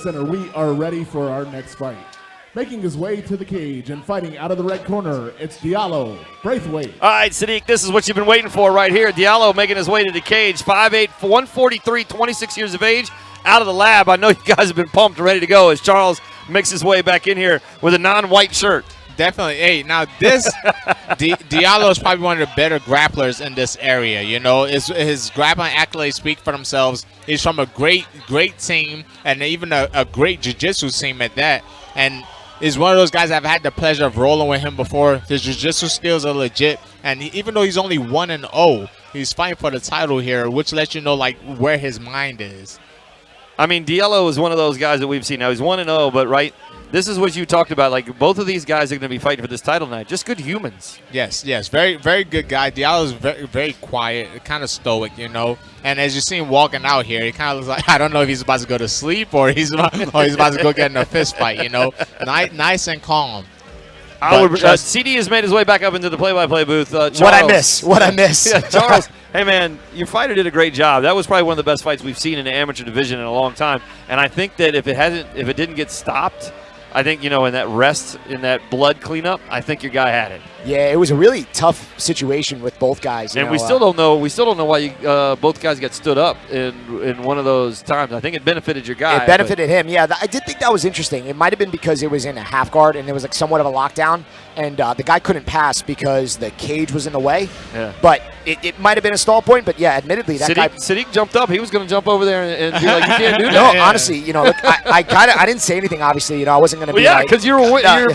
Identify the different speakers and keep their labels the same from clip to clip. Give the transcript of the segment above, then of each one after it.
Speaker 1: Center, we are ready for our next fight. Making his way to the cage and fighting out of the red corner, it's Diallo Braithwaite.
Speaker 2: All right, Sadiq, this is what you've been waiting for right here. Diallo making his way to the cage, 5'8", 143, 26 years of age, out of the lab. I know you guys have been pumped and ready to go as Charles makes his way back in here with a non-white shirt.
Speaker 3: Definitely. Hey, now this Diallo is probably one of the better grapplers in this area. You know, his grappling accolades speak for themselves. He's from a great team, and even a great jiu-jitsu team at that. And is one of those guys I've had the pleasure of rolling with him before. His jiu-jitsu skills are legit, and even though he's only 1-0, he's fighting for the title here, which lets you know like where his mind is.
Speaker 2: I mean, Diallo is one of those guys that we've seen. Now he's 1-0, but right. This is what you talked about. Like, both of these guys are going to be fighting for this title tonight. Just good humans.
Speaker 3: Yes. Very, very good guy. Diallo's very, very quiet, kind of stoic, you know. And as you see him walking out here, he kind of looks like, I don't know if he's about to go to sleep or he's about to go get in a fist fight, you know. Nice and calm.
Speaker 2: CD has made his way back up into the play-by-play booth. Charles,
Speaker 4: What I miss?
Speaker 2: Yeah, Charles, hey, man, your fighter did a great job. That was probably one of the best fights we've seen in the amateur division in a long time. And I think that if it didn't get stopped, I think, you know, in that rest, in that blood cleanup, I think your guy had it.
Speaker 4: Yeah, it was a really tough situation with both guys.
Speaker 2: And we still don't know. We still don't know why both guys got stood up in one of those times. I think it benefited your guy.
Speaker 4: It benefited him. Yeah, I did think that was interesting. It might have been because it was in a half guard and there was like somewhat of a lockdown, and the guy couldn't pass because the cage was in the way.
Speaker 2: Yeah.
Speaker 4: But it might have been a stall point. But yeah, admittedly, that guy.
Speaker 2: Sadiq jumped up. He was going to jump over there and be like, "You can't do that."
Speaker 4: No, honestly, you know, look, I didn't say anything. Obviously, you know, I wasn't going to be.
Speaker 2: Yeah, because you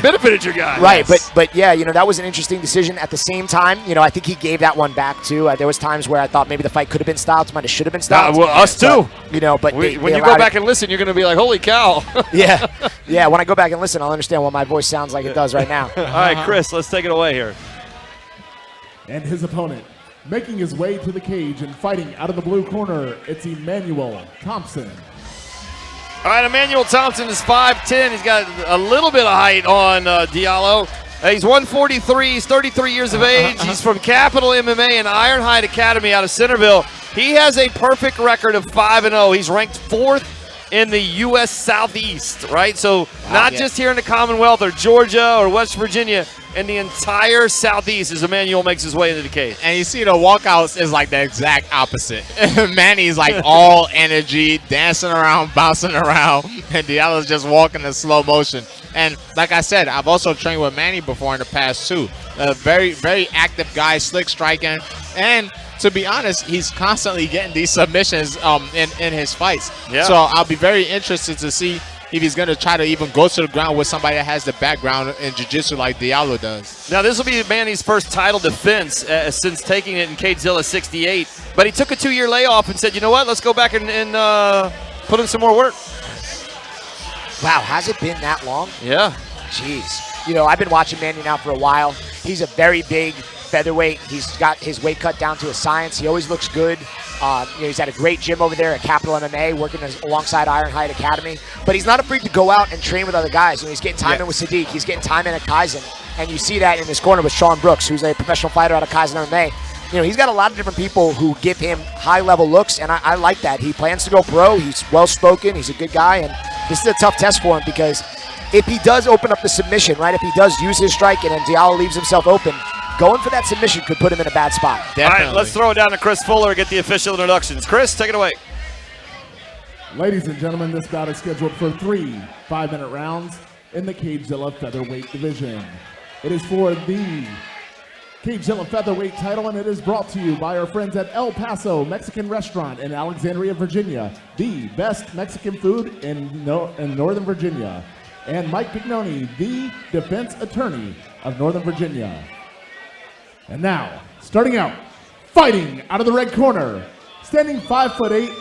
Speaker 2: benefited your guy.
Speaker 4: Right, yes. but yeah, you know, that was an interesting decision. At the same time, you know, I think he gave that one back too. There was times where I thought maybe the fight could have been stopped, should have been stopped.
Speaker 2: Well, us too.
Speaker 4: But, you know, but
Speaker 2: when you go back and listen, you're going to be like, "Holy cow!"
Speaker 4: yeah. When I go back and listen, I'll understand what my voice sounds like it does right now.
Speaker 2: All right, Chris, let's take it away here.
Speaker 1: And his opponent, making his way to the cage and fighting out of the blue corner, it's Emanuel Thompson.
Speaker 2: All right, Emanuel Thompson is 5'10". He's got a little bit of height on Diallo. He's 143. He's 33 years of age. He's from Capital MMA and Ironhide Academy out of Centerville. He has a perfect record of 5-0. He's ranked 4th in the U.S. Southeast, right? So not just here in the Commonwealth or Georgia or West Virginia. In the entire Southeast as Emanuel makes his way into the cage.
Speaker 3: And you see the walkouts is like the exact opposite. Manny's like all energy, dancing around, bouncing around, and Diallo's just walking in slow motion. And like I said, I've also trained with Manny before in the past too. A very, very active guy, slick striking. And to be honest, he's constantly getting these submissions in his fights.
Speaker 2: Yeah.
Speaker 3: So I'll be very interested to see if he's going to try to even go to the ground with somebody that has the background in jiu-jitsu like Diallo does.
Speaker 2: Now, this will be Manny's first title defense since taking it in CageZilla 68. But he took a 2-year layoff and said, you know what, let's go back and put in some more work.
Speaker 4: Wow, has it been that long?
Speaker 2: Yeah.
Speaker 4: Jeez. You know, I've been watching Manny now for a while. He's a very big featherweight. He's got his weight cut down to a science. He always looks good. You know, he's at a great gym over there at Capital MMA, working alongside Ironhide Academy. But he's not afraid to go out and train with other guys. You know, he's getting time in with Sadiq. He's getting time in at Kaizen. And you see that in his corner with Sean Brooks, who's a professional fighter out of Kaizen MMA. You know, he's got a lot of different people who give him high-level looks, and I like that. He plans to go pro. He's well-spoken. He's a good guy. And this is a tough test for him because if he does open up the submission, right, if he does use his striking and Diallo leaves himself open, going for that submission could put him in a bad spot.
Speaker 2: Definitely. All right, let's throw it down to Chris Fuller and get the official introductions. Chris, take it away.
Speaker 1: Ladies and gentlemen, this bout is scheduled for 3 5-minute rounds in the CageZilla Featherweight division. It is for the CageZilla Featherweight title, and it is brought to you by our friends at El Paso Mexican Restaurant in Alexandria, Virginia, the best Mexican food in Northern Virginia, and Mike Pignoni, the defense attorney of Northern Virginia. And now, starting out, fighting out of the red corner, standing 5'8"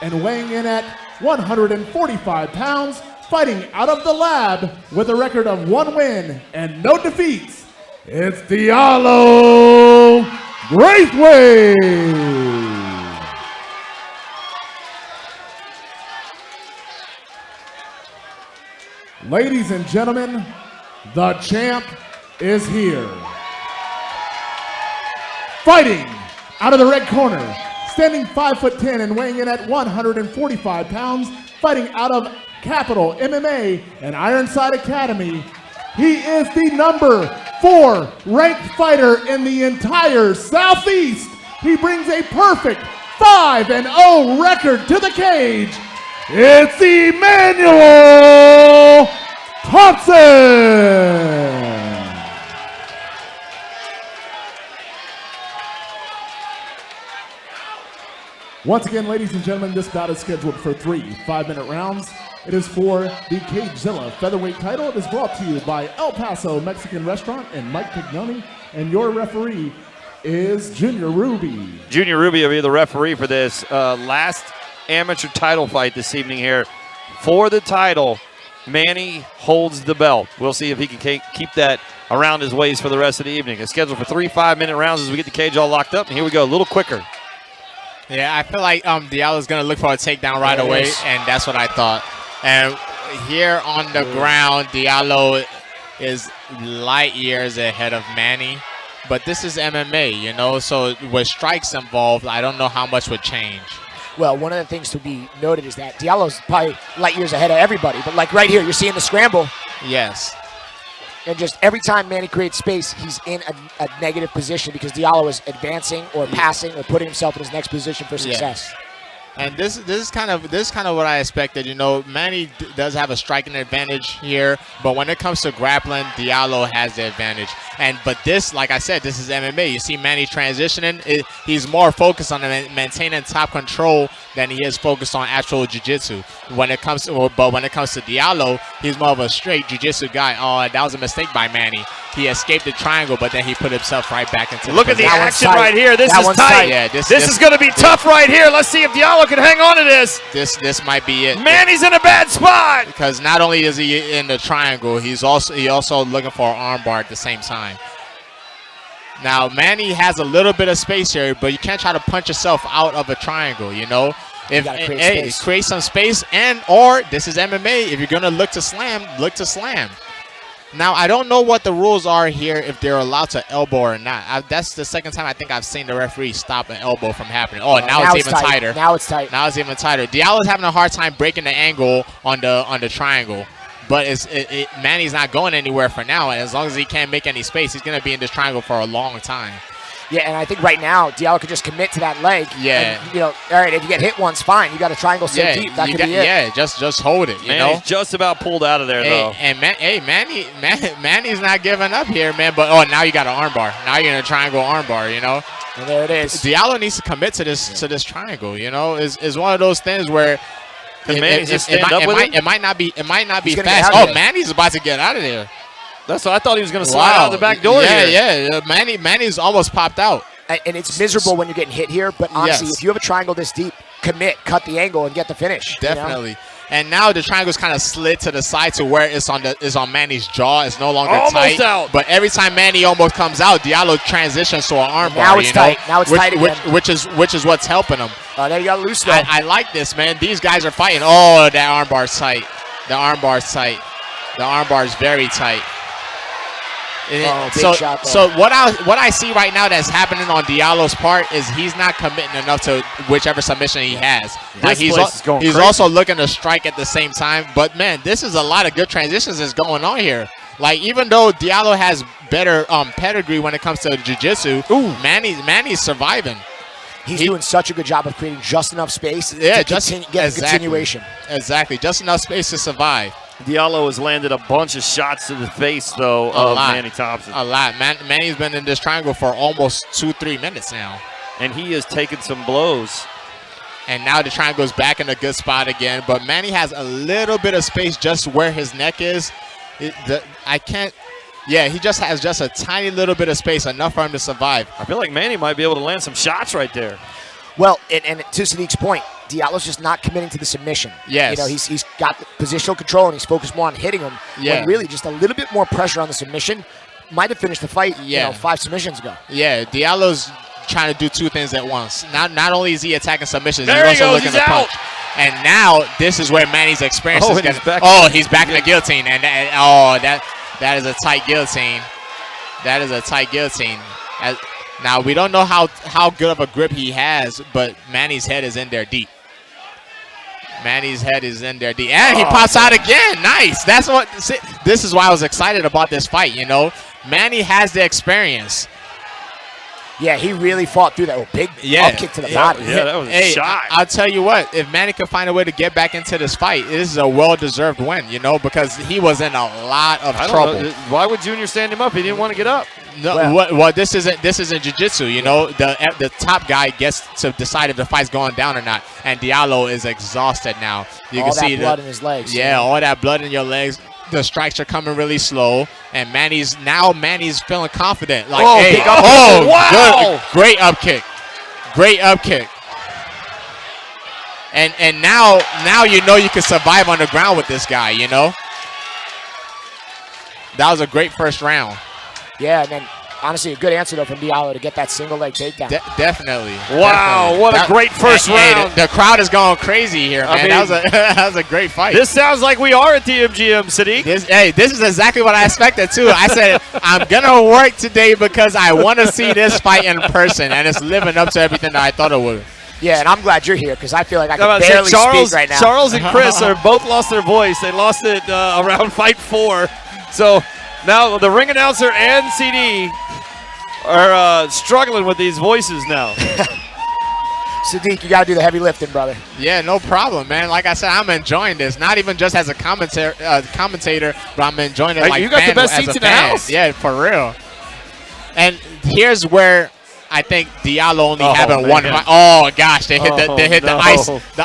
Speaker 1: and weighing in at 145 pounds, fighting out of the lab with a record of 1 win and no defeats, it's Diallo Braithwaite. Ladies and gentlemen, the champ is here. Fighting out of the red corner, standing 5'10" and weighing in at 145 pounds, fighting out of Capital MMA and Ironside Academy. He is the number 4 ranked fighter in the entire Southeast. He brings a perfect 5-0 record to the cage. It's Emanuel Thompson. Once again, ladies and gentlemen, this bout is scheduled for 3 5-minute rounds. It is for the CageZilla Featherweight title. It is brought to you by El Paso Mexican Restaurant and Mike Pignoni. And your referee is Junior Ruby.
Speaker 2: Junior Ruby will be the referee for this last amateur title fight this evening here. For the title, Manny holds the belt. We'll see if he can keep that around his waist for the rest of the evening. It's scheduled for 3 5-minute rounds as we get the cage all locked up. And here we go, a little quicker.
Speaker 3: Yeah, I feel like Diallo's going to look for a takedown right away, and that's what I thought. And here on the ground, Diallo is light years ahead of Manny. But this is MMA, you know, so with strikes involved, I don't know how much would change.
Speaker 4: Well, one of the things to be noted is that Diallo's probably light years ahead of everybody. But like right here, you're seeing the scramble.
Speaker 3: Yes.
Speaker 4: And just every time Manny creates space, he's in a negative position because Diallo is advancing or passing or putting himself in his next position for success.
Speaker 3: Yeah. And this is kind of what I expected. You know, Manny does have a striking advantage here, but when it comes to grappling, Diallo has the advantage. But this, like I said, this is MMA. You see Manny transitioning. He's more focused on maintaining top control than he is focused on actual jiu-jitsu. But when it comes to Diallo, he's more of a straight jiu-jitsu guy. Oh, that was a mistake by Manny. He escaped the triangle, but then he put himself right back into
Speaker 2: Look at the action right here. This is tight.
Speaker 3: Yeah,
Speaker 2: this is going to be tough right here. Let's see if Diallo can hang on to this.
Speaker 3: This might be it.
Speaker 2: Manny's in a bad spot.
Speaker 3: Because not only is he in the triangle, he also looking for an armbar at the same time. Now, Manny has a little bit of space here, but you can't try to punch yourself out of a triangle, you know? Create some space, or this is MMA. If you're going to look to slam, look to slam. Now, I don't know what the rules are here, if they're allowed to elbow or not. That's the second time I think I've seen the referee stop an elbow from happening. Oh, now it's even tighter.
Speaker 4: Now it's tight.
Speaker 3: Now it's even tighter. Diallo's having a hard time breaking the angle on the triangle. But Manny's not going anywhere for now. And as long as he can't make any space, he's going to be in this triangle for a long time.
Speaker 4: Yeah, and I think right now, Diallo could just commit to that leg.
Speaker 3: Yeah.
Speaker 4: And, all right, if you get hit once, fine. You got a triangle so deep. That could be it.
Speaker 3: Yeah, just hold it, you know?
Speaker 2: He's just about pulled out of there, though.
Speaker 3: And Manny's not giving up here, man. But, now you got an armbar. Now you're in a triangle armbar, you know?
Speaker 4: And there it is.
Speaker 3: Diallo needs to commit to this triangle, you know? It's one of those things where it might not be fast. Oh, Manny's about to get out of there.
Speaker 2: That's what I thought he was going to slide out the back door here.
Speaker 3: Yeah. Manny's almost popped out.
Speaker 4: And it's miserable when you're getting hit here, but honestly, if you have a triangle this deep, commit, cut the angle, and get the finish.
Speaker 3: Definitely. You know? And now the triangle's kind of slid to the side to where it's on Manny's jaw. It's no longer tight.
Speaker 2: Out.
Speaker 3: But every time Manny almost comes out, Diallo transitions to an armbar.
Speaker 4: Now it's tight. Now it's tight again.
Speaker 3: Which is what's helping him.
Speaker 4: There you got loose though.
Speaker 3: I like this, man. These guys are fighting. Oh, that armbar's tight. The armbar's tight. The armbar's very tight. So what I see right now that's happening on Diallo's part is he's not committing enough to whichever submission he has. Like he's also looking to strike at the same time. But man, this is a lot of good transitions that's going on here. Like even though Diallo has better pedigree when it comes to jiu-jitsu, Manny's surviving.
Speaker 4: He's doing such a good job of creating just enough space to get continuation.
Speaker 3: Exactly, just enough space to survive.
Speaker 2: Diallo has landed a bunch of shots to the face, though, of Manny Thompson.
Speaker 3: A lot. Manny's been in this triangle for almost 2-3 minutes now.
Speaker 2: And he has taken some blows.
Speaker 3: And now the triangle's back in a good spot again. But Manny has a little bit of space just where his neck is. He just has just a tiny little bit of space, enough for him to survive.
Speaker 2: I feel like Manny might be able to land some shots right there.
Speaker 4: Well, and to Sadiq's point, Diallo's just not committing to the submission.
Speaker 3: Yes.
Speaker 4: You know, he's got the positional control and he's focused more on hitting him.
Speaker 3: Yeah.
Speaker 4: When really just a little bit more pressure on the submission might have finished the fight 5 submissions ago.
Speaker 3: Yeah, Diallo's trying to do two things at once. Not only is he attacking submissions,
Speaker 2: there
Speaker 3: he's also looking to
Speaker 2: out.
Speaker 3: punch. And now this is where Manny's experience is getting. He's back in the guillotine. And that is a tight guillotine. That is a tight guillotine. Now, we don't know how good of a grip he has, but Manny's head is in there deep. Manny's head is in there. And he pops out again. Nice. That's what. This is why I was excited about this fight. You know, Manny has the experience.
Speaker 4: Yeah, he really fought through that big up kick to the body.
Speaker 2: Yeah, that was a shot.
Speaker 3: I'll tell you what, if Manny could find a way to get back into this fight, this is a well-deserved win, you know, because he was in a lot of trouble.
Speaker 2: Why would Junior stand him up? He didn't want to get up.
Speaker 3: No, well, this isn't jiu-jitsu, you know. The top guy gets to decide if the fight's going down or not, and Diallo is exhausted now. You can see
Speaker 4: blood in his legs.
Speaker 3: Yeah, all that blood in your legs. The strikes are coming really slow, and Manny's feeling confident. Like,
Speaker 2: wow!
Speaker 3: Good, great up kick, and now you know you can survive on the ground with this guy. You know, that was a great first round.
Speaker 4: Yeah, and then honestly, a good answer though from Diallo to get that single leg takedown.
Speaker 3: Definitely.
Speaker 2: Wow,
Speaker 3: definitely.
Speaker 2: what a great first round.
Speaker 3: The crowd is going crazy here, man. I mean, that was a great fight.
Speaker 2: This sounds like we are at the MGM, Sadiq.
Speaker 3: This is exactly what I expected too. I said I'm gonna work today because I want to see this fight in person, and it's living up to everything that I thought it would.
Speaker 4: Yeah, and I'm glad you're here because I feel like I can barely speak right now.
Speaker 2: Charles and Chris are both lost their voice. They lost it around fight 4. So now the ring announcer and CD are struggling with these voices now.
Speaker 4: Sadiq, you got to do the heavy lifting, brother.
Speaker 3: Yeah, no problem, man. Like I said, I'm enjoying this. Not even just as a commentator, but I'm enjoying it like
Speaker 2: you got the best seats in the house.
Speaker 3: Yeah, for real. And here's where I think Diallo only having one fight. Oh gosh, they hit the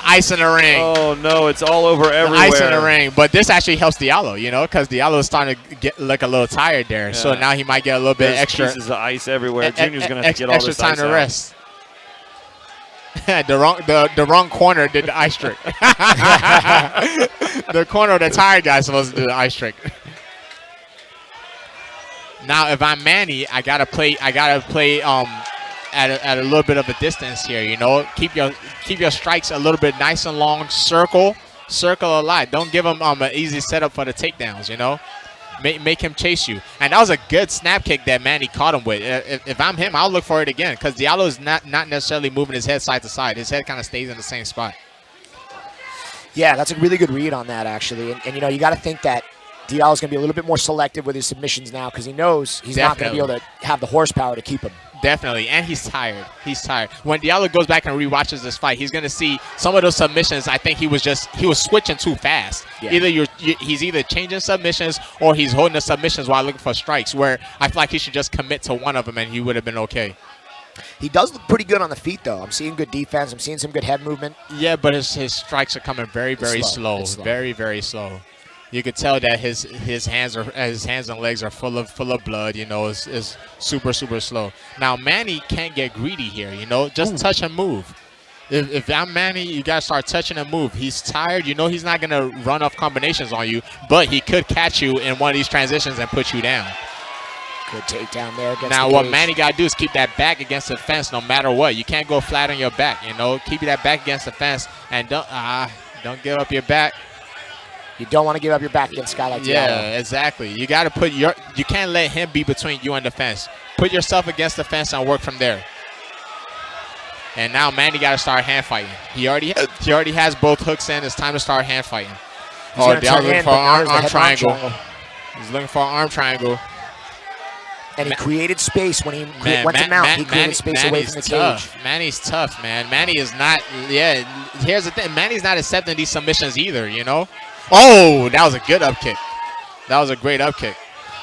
Speaker 3: ice in the ring.
Speaker 2: Oh no, it's all over everywhere.
Speaker 3: The ice in the ring, but this actually helps Diallo, you know, because Diallo is starting to look a little tired there. Yeah. So now he might get a little bit extra.
Speaker 2: Pieces of ice everywhere. Junior's gonna have to get all
Speaker 3: extra
Speaker 2: this
Speaker 3: time
Speaker 2: ice
Speaker 3: to
Speaker 2: out.
Speaker 3: rest. the wrong corner did the ice trick. The corner of the tired guy is supposed to do the ice trick. Now, if I'm Manny, I gotta play at a little bit of a distance here, you know. Keep your strikes a little bit nice and long. Circle a lot. Don't give him an easy setup for the takedowns, you know. Make him chase you. And that was a good snap kick that Manny caught him with. If I'm him, I'll look for it again because Diallo is not necessarily moving his head side to side. His head kind of stays in the same spot.
Speaker 4: Yeah, that's a really good read on that, actually. And you know, you got to think that Diallo's going to be a little bit more selective with his submissions now because he knows he's not going to be able to have the horsepower to keep him.
Speaker 3: Definitely, and he's tired. When Diallo goes back and rewatches this fight, he's going to see some of those submissions. I think he was switching too fast. Yeah. He's either changing submissions or he's holding the submissions while looking for strikes, where I feel like he should just commit to one of them and he would have been okay.
Speaker 4: He does look pretty good on the feet, though. I'm seeing good defense. I'm seeing some good head movement.
Speaker 3: Yeah, but his strikes are coming very, very slow. Very, very slow. You could tell that his hands and legs are full of blood. You know, is super, super slow. Now Manny can't get greedy here. You know, just touch and move. If I'm Manny, you gotta start touching and move. He's tired. You know, he's not gonna run off combinations on you, but he could catch you in one of these transitions and put you down.
Speaker 4: Good takedown there.
Speaker 3: Now what Manny gotta do is keep that back against the fence, no matter what. You can't go flat on your back. You know, keep that back against the fence and don't give up your back.
Speaker 4: You don't want to give up your back against a guy like Diallo.
Speaker 3: Yeah, exactly. You got to you can't let him be between you and the fence. Put yourself against the fence and work from there. And now Manny got to start hand fighting. He already has both hooks in. It's time to start hand fighting. Diallo's looking for an arm triangle. He's looking for an arm triangle.
Speaker 4: And he created space when he went to mount. He created space away from the cage.
Speaker 3: Manny's tough, man. Manny is not. Yeah, here's the thing. Manny's not accepting these submissions either. You know. Oh, that was a good up kick. That was a great up kick.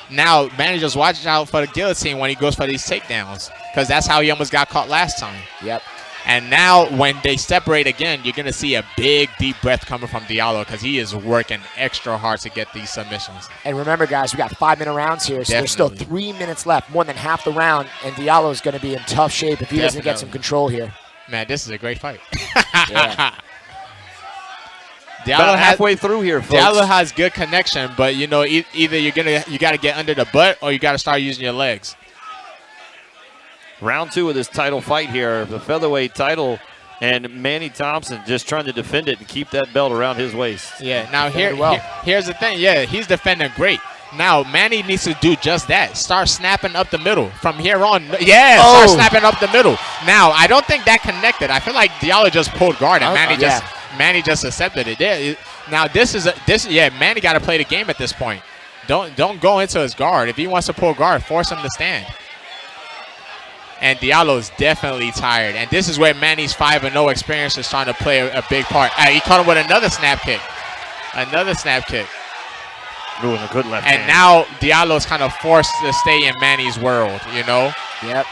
Speaker 3: Now, Manny just watch out for the guillotine when he goes for these takedowns because that's how he almost got caught last time.
Speaker 4: Yep.
Speaker 3: And now when they separate again, you're going to see a big, deep breath coming from Diallo because he is working extra hard to get these submissions.
Speaker 4: And remember, guys, we got 5-minute rounds here, so there's still 3 minutes left, more than half the round, and Diallo is going to be in tough shape if he doesn't get some control here.
Speaker 3: Man, this is a great fight.
Speaker 4: Yeah.
Speaker 2: Diallo halfway through here, folks.
Speaker 3: Diallo has good connection, but you know, either you got to get under the butt or you got to start using your legs.
Speaker 2: Round 2 of this title fight here, the featherweight title, and Manny Thompson just trying to defend it and keep that belt around his waist.
Speaker 3: Yeah. Now here's the thing. Yeah, he's defending great. Now Manny needs to do just that. Start snapping up the middle from here on. Yeah, start snapping up the middle. Now I don't think that connected. I feel like Diallo just pulled guard and Manny just accepted it. Now Manny got to play the game at this point. Don't go into his guard. If he wants to pull guard, force him to stand. And Diallo's definitely tired. And this is where Manny's 5-0 experience is trying to play a big part. He caught him with another snap kick. Another snap kick.
Speaker 2: Ooh, and a good left
Speaker 3: And
Speaker 2: hand.
Speaker 3: now Diallo's kind of forced to stay in Manny's world, you know?
Speaker 4: Yep.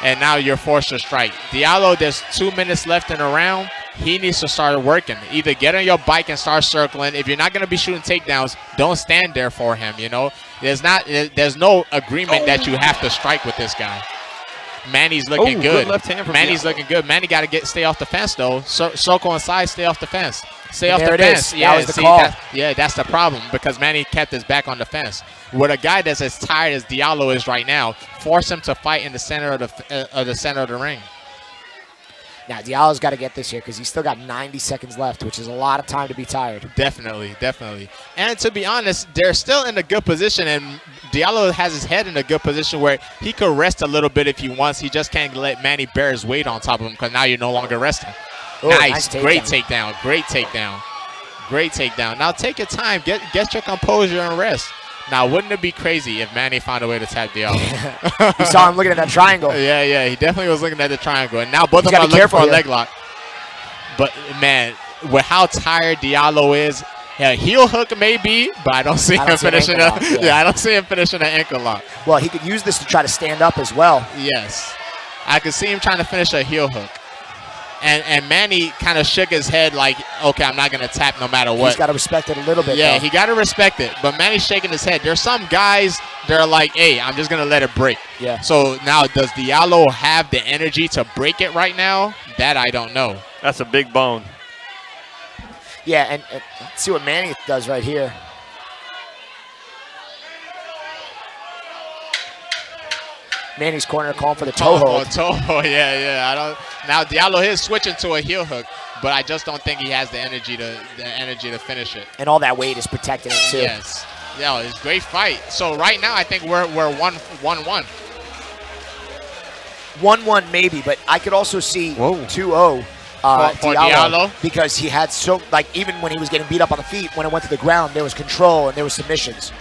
Speaker 3: And now you're forced to strike. Diallo, there's 2 minutes left in the round. He needs to start working. Either get on your bike and start circling. If you're not going to be shooting takedowns, don't stand there for him, you know? There's no agreement that you have to strike with this guy. Manny's looking good.
Speaker 2: Good left hand from
Speaker 3: Manny's
Speaker 2: Diallo.
Speaker 3: looking good. Manny got to stay off the fence, though. Circle inside, stay off the fence. Stay off
Speaker 4: there
Speaker 3: the
Speaker 4: it
Speaker 3: fence.
Speaker 4: is. That was the call.
Speaker 3: That's the problem because Manny kept his back on the fence. With a guy that's as tired as Diallo is right now, force him to fight in the center of the ring.
Speaker 4: Now, Diallo's got to get this here because he's still got 90 seconds left, which is a lot of time to be tired.
Speaker 3: Definitely. And to be honest, they're still in a good position, and Diallo has his head in a good position where he could rest a little bit if he wants. He just can't let Manny bear his weight on top of him because now you're no longer resting.
Speaker 4: Ooh,
Speaker 3: nice. Great
Speaker 4: takedown.
Speaker 3: takedown. Great takedown. Now take your time. Get your composure and rest. Now, wouldn't it be crazy if Manny found a way to tap Diallo?
Speaker 4: You saw him looking at that triangle.
Speaker 3: Yeah, he definitely was looking at the triangle. And now both of
Speaker 4: He's
Speaker 3: them are
Speaker 4: gotta be
Speaker 3: looking for a
Speaker 4: careful
Speaker 3: leg lock. But, man, with how tired Diallo is, yeah, heel hook maybe, but I don't see him finishing
Speaker 4: I don't see
Speaker 3: an ankle lock.
Speaker 4: Well, he could use this to try to stand up as well.
Speaker 3: Yes. I could see him trying to finish a heel hook. And Manny kind of shook his head like, okay, I'm not going to tap no matter what.
Speaker 4: He's got to respect it a little bit,
Speaker 3: Yeah,
Speaker 4: though.
Speaker 3: he got to respect it. But Manny's shaking his head. There's some guys that are like, hey, I'm just going to let it break.
Speaker 4: Yeah.
Speaker 3: So now does Diallo have the energy to break it right now? That I don't know.
Speaker 2: That's a big bone.
Speaker 4: Yeah, and let's see what Manny does right here. Manny's corner calling for the toe hold.
Speaker 3: Toe hold, yeah. Now Diallo is switching to a heel hook, but I just don't think he has the energy to finish it.
Speaker 4: And all that weight is protecting it, too.
Speaker 3: Yes. Yeah, it's a great fight. So right now I think we're 1-1.
Speaker 4: 1-1 maybe, but I could also see 2-0
Speaker 3: For Diallo?
Speaker 4: because he had even when he was getting beat up on the feet, when it went to the ground, there was control and there was submissions.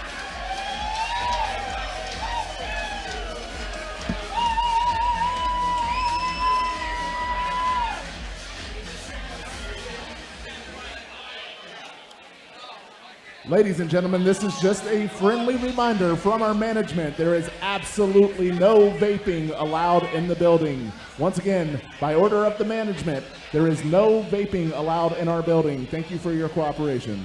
Speaker 1: Ladies and gentlemen, this is just a friendly reminder from our management. There is absolutely no vaping allowed in the building. Once again, by order of the management, there is no vaping allowed in our building. Thank you for your cooperation.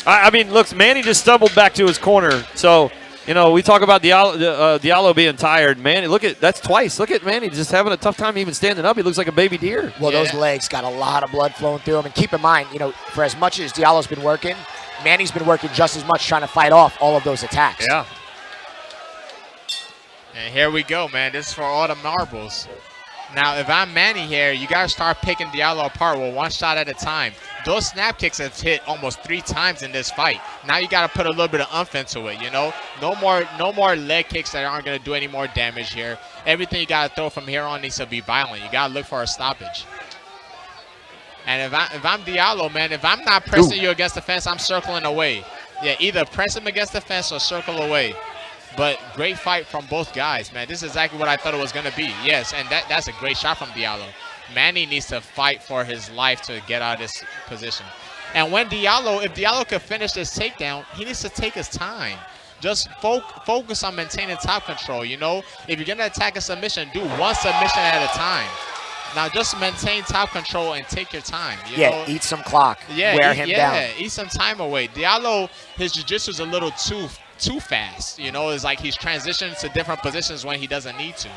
Speaker 2: I mean, look, Manny just stumbled back to his corner. So, you know, we talk about Diallo being tired. Manny, that's twice. Look at Manny just having a tough time even standing up. He looks like a baby deer.
Speaker 4: Well, those legs got a lot of blood flowing through them. And keep in mind, you know, for as much as Diallo's been working, Manny's been working just as much trying to fight off all of those attacks.
Speaker 2: Yeah.
Speaker 3: And here we go, man. This is for all the marbles. Now, if I'm Manny here, you got to start picking Diallo apart with one shot at a time. Those snap kicks have hit almost 3 times in this fight. Now you got to put a little bit of oomph into it, you know? No more leg kicks that aren't going to do any more damage here. Everything you got to throw from here on needs to be violent. You got to look for a stoppage. And if I'm Diallo, man, if I'm not pressing you against the fence, I'm circling away. Yeah, either press him against the fence or circle away. But great fight from both guys, man. This is exactly what I thought it was going to be. Yes, and that's a great shot from Diallo. Manny needs to fight for his life to get out of this position. And if Diallo could finish this takedown, he needs to take his time. Just focus on maintaining top control, you know? If you're going to attack a submission, do one submission at a time. Now just maintain top control and take your time. You know?
Speaker 4: Eat some clock.
Speaker 3: Yeah,
Speaker 4: wear him down.
Speaker 3: Eat some time away. Diallo, his jiu-jitsu is a little too fast. You know, it's like he's transitioning to different positions when he doesn't need to.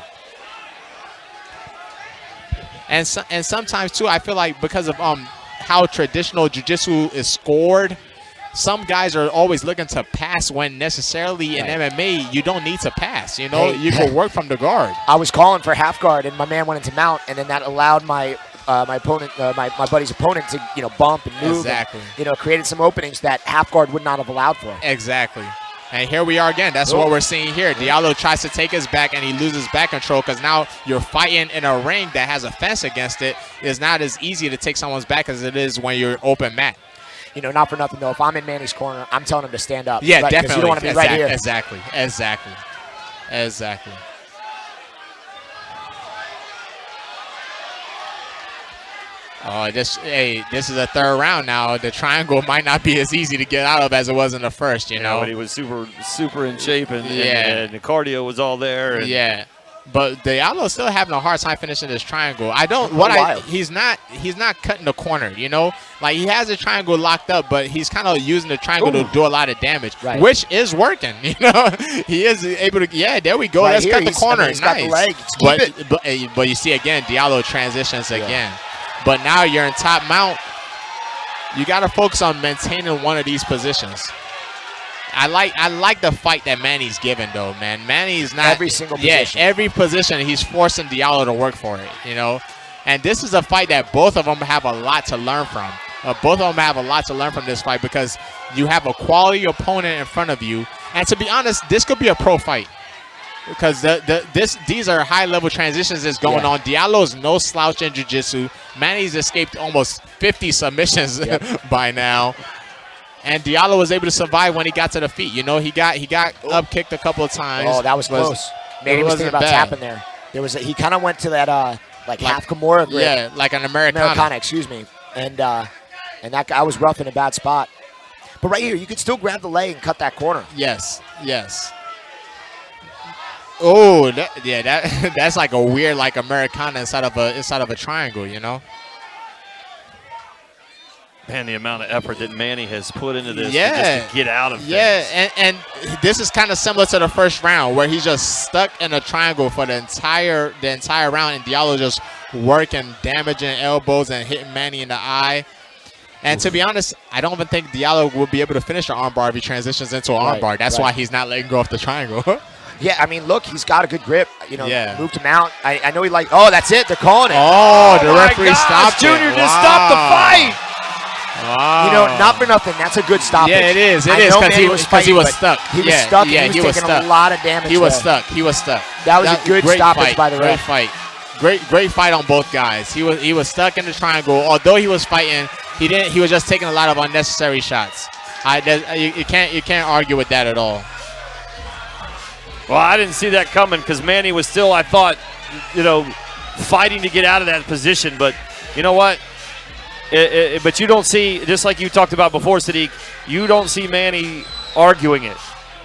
Speaker 3: And sometimes too, I feel like because of how traditional jiu-jitsu is scored, some guys are always looking to pass when necessarily in MMA you don't need to pass. You know, you can work from the guard.
Speaker 4: I was calling for half guard, and my man went into mount, and then that allowed my opponent, my buddy's opponent, to bump and move.
Speaker 3: Exactly.
Speaker 4: And, created some openings that half guard would not have allowed for.
Speaker 3: Exactly. And here we are again. That's what we're seeing here. Diallo tries to take his back, and he loses back control because now you're fighting in a ring that has a fence against it. It's not as easy to take someone's back as it is when you're open mat.
Speaker 4: You know, not for nothing, though. If I'm in Manny's corner, I'm telling him to stand up.
Speaker 3: Yeah,
Speaker 4: right?
Speaker 3: definitely.
Speaker 4: You don't want to be right here.
Speaker 3: Exactly. Oh, this is a third round now. The triangle might not be as easy to get out of as it was in the first, you know.
Speaker 2: But he was super in shape, and the cardio was all there. And
Speaker 3: yeah. But Diallo's still having a hard time finishing this triangle. He's not cutting the corner, you know? Like, he has the triangle locked up, but he's kind of using the triangle to do a lot of damage, which is working, you know? He is able to, there we go. Let's cut the corner.
Speaker 4: He's got the leg.
Speaker 3: But you see, again, Diallo transitions again. But now you're in top mount. You got to focus on maintaining one of these positions. I like the fight that Manny's given, though, man. Manny's not
Speaker 4: every single position.
Speaker 3: Yeah, every position he's forcing Diallo to work for it, you know. And this is a fight that both of them have a lot to learn from. Both of them have a lot to learn from this fight because you have a quality opponent in front of you. And to be honest, this could be a pro fight because these are high-level transitions that's going on. Diallo's no slouch in jiu-jitsu. Manny's escaped almost 50 submissions by now. And Diallo was able to survive when he got to the feet. You know, he got up kicked a couple of times.
Speaker 4: Oh, that was close. Manny was thinking about tapping there. He kind of went to that like half Kimura grip.
Speaker 3: Yeah, like an Americana.
Speaker 4: Excuse me. And that guy was rough in a bad spot. But right here, you could still grab the leg and cut that corner.
Speaker 3: Yes. Oh, that's like a weird like Americana inside of a triangle, you know.
Speaker 2: Man, the amount of effort that Manny has put into this just to get out of things.
Speaker 3: Yeah, and this is kind of similar to the first round where he's just stuck in a triangle for the entire round, and Diallo just working, damaging elbows and hitting Manny in the eye. And to be honest, I don't even think Diallo will be able to finish an armbar if he transitions into an armbar. That's why he's not letting go of the triangle.
Speaker 4: Yeah, I mean, look, he's got a good grip. You know, moved him out. I know he that's it. They're calling it.
Speaker 3: Oh, the referee stopped it.
Speaker 2: Junior just stopped the fight.
Speaker 3: Wow.
Speaker 4: You know, not for nothing. That's a good stoppage.
Speaker 3: Yeah, it is. It is because he was stuck.
Speaker 4: He was stuck.
Speaker 3: Yeah,
Speaker 4: he was taking a lot of damage.
Speaker 3: He was stuck.
Speaker 4: That was a good stoppage by the ref.
Speaker 3: Great fight. Great fight on both guys. He was stuck in the triangle. Although he was fighting, he was just taking a lot of unnecessary shots. You can't argue with that at all.
Speaker 2: Well, I didn't see that coming because Manny was still, I thought, fighting to get out of that position. But you know what? But you don't see, just like you talked about before, Sadiq, you don't see Manny arguing it.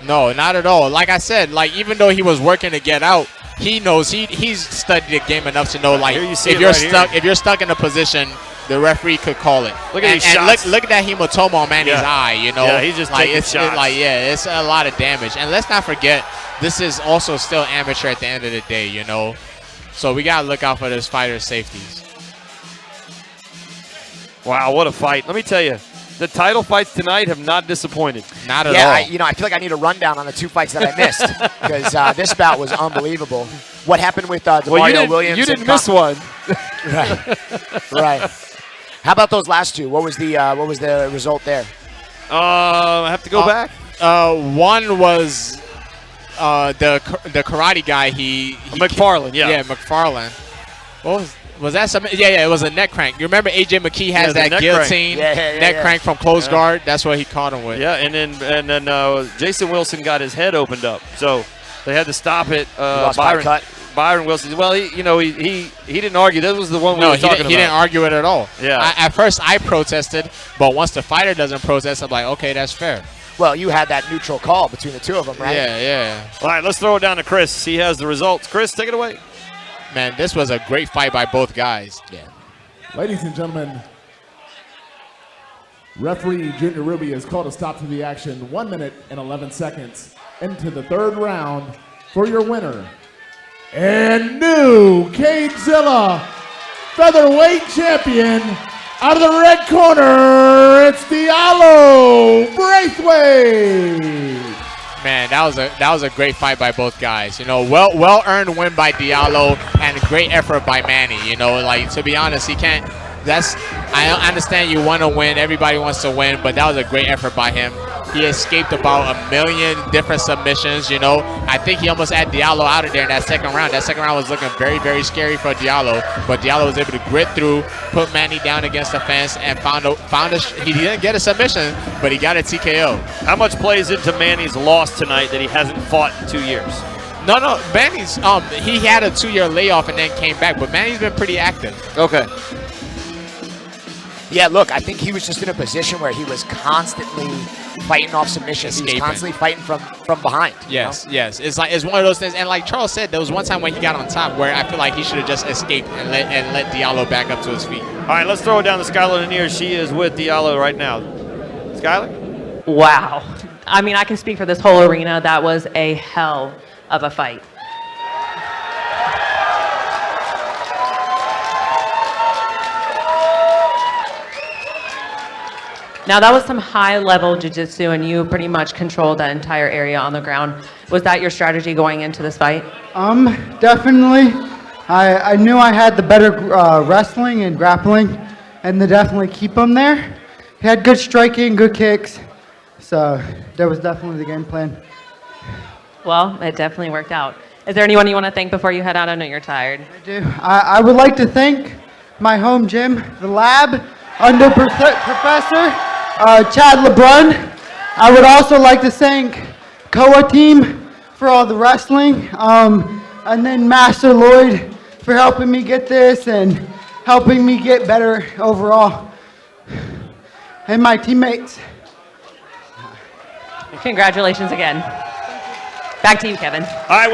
Speaker 3: No, not at all. Like I said, even though he was working to get out, he knows he's studied the game enough to know if you're stuck in a position, the referee could call it.
Speaker 2: Look at these shots.
Speaker 3: Look at that hematoma on Manny's eye. You know,
Speaker 2: he's just taking shots.
Speaker 3: It's a lot of damage. And let's not forget, this is also still amateur at the end of the day. You know, so we gotta look out for this fighter's safeties.
Speaker 2: Wow, what a fight! Let me tell you, the title fights tonight have not disappointed.
Speaker 3: Not at all.
Speaker 4: I feel like I need a rundown on the two fights that I missed because this bout was unbelievable. What happened with DeMario Williams?
Speaker 2: You didn't miss one.
Speaker 4: Right. How about those last two? What was the result there?
Speaker 2: I have to go back.
Speaker 3: One was the karate guy.
Speaker 2: McFarland.
Speaker 3: Yeah, McFarland. What was that? Something? Yeah, it was a neck crank. You remember AJ McKee has that guillotine neck crank from close guard? That's what he caught him with.
Speaker 2: Yeah, and then Jason Wilson got his head opened up, so they had to stop it. Byron Wilson. Well, he didn't argue. That was the one we were talking about.
Speaker 3: He didn't argue it at all.
Speaker 2: Yeah.
Speaker 3: At first, I protested, but once the fighter doesn't protest, I'm like, okay, that's fair.
Speaker 4: Well, you had that neutral call between the two of them, right?
Speaker 3: Yeah.
Speaker 2: All right, let's throw it down to Chris. He has the results. Chris, take it away.
Speaker 3: Man, this was a great fight by both guys.
Speaker 4: Yeah.
Speaker 1: Ladies and gentlemen, referee Junior Ruby has called a stop to the action 1 minute and 11 seconds into the third round for your winner and new CageZilla Featherweight champion. Out of the red corner, it's Diallo Braithwaite.
Speaker 3: Man, that was a great fight by both guys. You know, well earned win by Diallo and great effort by Manny. You know, to be honest, he can't. I understand you want to win. Everybody wants to win, but that was a great effort by him. He escaped about a million different submissions, you know. I think he almost had Diallo out of there in that second round. That second round was looking very, very scary for Diallo, but Diallo was able to grit through, put Manny down against the fence, and he didn't get a submission, but he got a TKO.
Speaker 2: How much plays into Manny's loss tonight that he hasn't fought in 2 years?
Speaker 3: No, Manny's he had a 2-year layoff and then came back, but Manny's been pretty active.
Speaker 2: Okay.
Speaker 4: Yeah, look, I think he was just in a position where he was constantly fighting off submissions. He was constantly fighting from behind.
Speaker 3: Yes, yes. It's one of those things. And like Charles said, there was one time when he got on top where I feel like he should have just escaped and let Diallo back up to his feet.
Speaker 2: All right, let's throw it down to Skylar Lanier. She is with Diallo right now. Skylar?
Speaker 5: Wow. I mean, I can speak for this whole arena. That was a hell of a fight. Now, that was some high-level jiu-jitsu, and you pretty much controlled that entire area on the ground. Was that your strategy going into this fight?
Speaker 6: Definitely. I knew I had the better wrestling and grappling, and to definitely keep him there. He had good striking, good kicks, so that was definitely the game plan.
Speaker 5: Well, it definitely worked out. Is there anyone you want to thank before you head out? I know you're tired.
Speaker 6: I do. I would like to thank my home gym, the lab, under Professor Chad LeBrun. I would also like to thank COA team for all the wrestling, and then Master Lloyd for helping me get this and helping me get better overall. And my teammates.
Speaker 5: Congratulations again. Back to you, Kevin.
Speaker 2: All right.